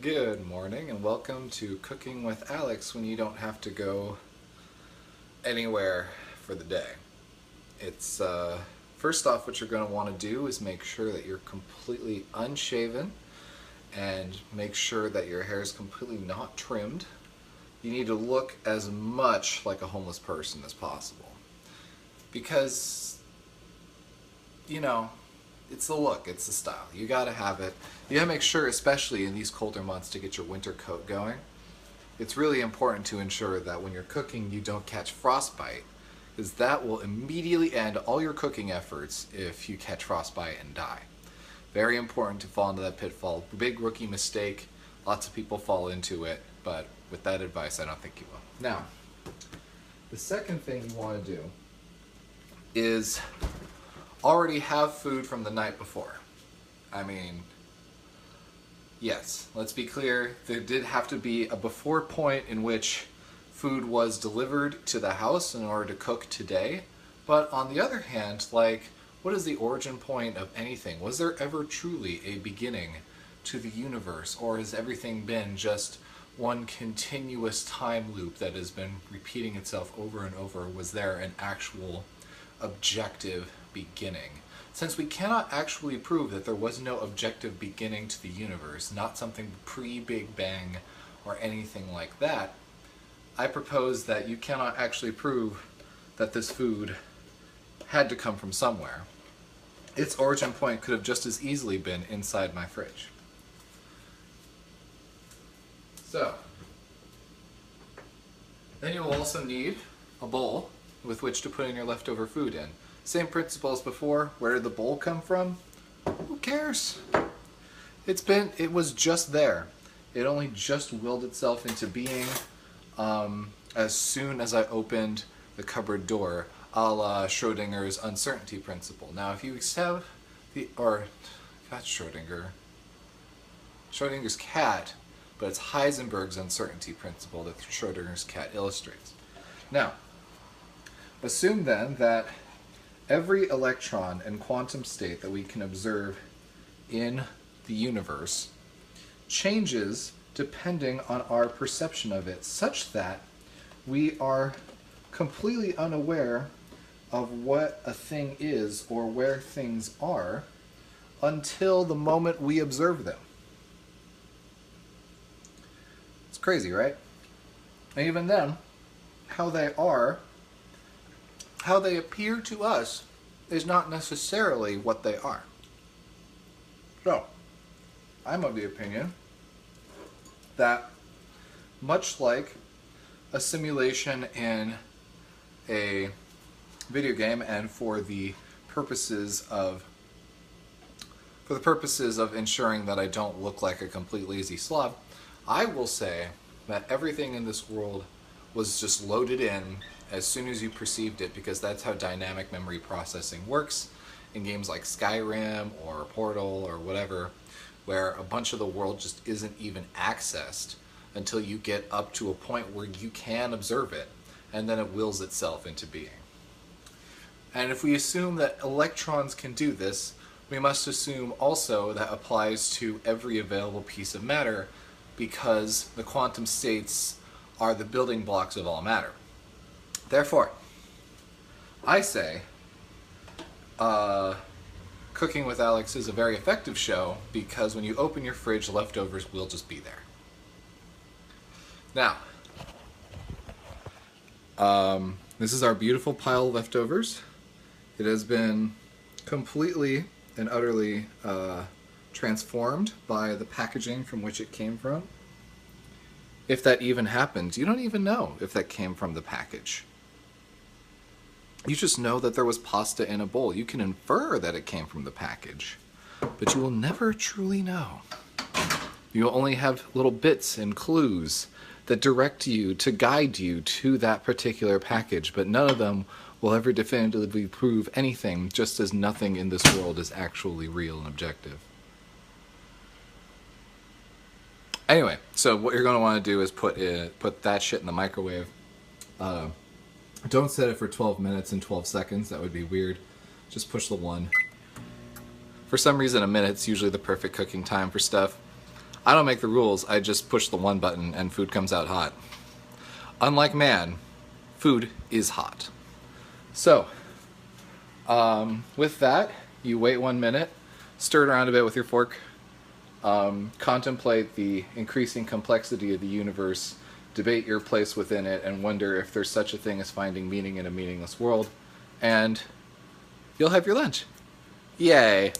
Good morning and welcome to Cooking with Alex when you don't have to go anywhere for the day. It's first off, what you're going to want to do is make sure that you're completely unshaven and make sure that your hair is completely not trimmed. You need to look as much like a homeless person as possible because, you know, it's the look, it's the style. You gotta have it. You gotta make sure, especially in these colder months, to get your winter coat going. It's really important to ensure that when you're cooking, you don't catch frostbite, because that will immediately end all your cooking efforts if you catch frostbite and die. Very important to fall into that pitfall. Big rookie mistake. Lots of people fall into it, but with that advice, I don't think you will. Now, the second thing you want to do is already have food from the night before. I mean, yes, let's be clear, there did have to be a before point in which food was delivered to the house in order to cook today. But on the other hand, what is the origin point of anything? Was there ever truly a beginning to the universe, or has everything been just one continuous time loop that has been repeating itself over and over? Was there an actual objective beginning? Since we cannot actually prove that there was no objective beginning to the universe, not something pre-Big Bang or anything like that, I propose that you cannot actually prove that this food had to come from somewhere. Its origin point could have just as easily been inside my fridge. So, then you will also need a bowl with which to put in your leftover food in. Same principle as before. Where did the bowl come from? Who cares? It was just there. It only just willed itself into being as soon as I opened the cupboard door, a la Schrodinger's uncertainty principle. Now, if you have that's Schrodinger's cat, but it's Heisenberg's uncertainty principle that Schrodinger's cat illustrates. Now, assume then that every electron and quantum state that we can observe in the universe changes depending on our perception of it, such that we are completely unaware of what a thing is or where things are until the moment we observe them. It's crazy, right? And even then, how they appear to us is not necessarily what they are. So, I'm of the opinion that much like a simulation in a video game, and for the purposes of ensuring that I don't look like a complete lazy slob, I will say that everything in this world was just loaded in as soon as you perceived it, because that's how dynamic memory processing works in games like Skyrim or Portal or whatever, where a bunch of the world just isn't even accessed until you get up to a point where you can observe it, and then it wills itself into being. And if we assume that electrons can do this, we must assume also that applies to every available piece of matter, because the quantum states are the building blocks of all matter. Therefore, I say Cooking with Alex is a very effective show because when you open your fridge, leftovers will just be there. Now, this is our beautiful pile of leftovers. It has been completely and utterly transformed by the packaging from which it came from. If that even happens, you don't even know if that came from the package. You just know that there was pasta in a bowl. You can infer that it came from the package, but you will never truly know. You will only have little bits and clues that direct you, to guide you to that particular package, but none of them will ever definitively prove anything, just as nothing in this world is actually real and objective. Anyway, so what you're going to want to do is put that shit in the microwave. Don't set it for 12 minutes and 12 seconds. That would be weird. Just push the 1. For some reason, a minute's usually the perfect cooking time for stuff. I don't make the rules, I just push the one button and food comes out hot. Unlike man, food is hot. So, with that, you wait 1 minute, stir it around a bit with your fork, contemplate the increasing complexity of the universe, debate your place within it, and wonder if there's such a thing as finding meaning in a meaningless world, and you'll have your lunch. Yay!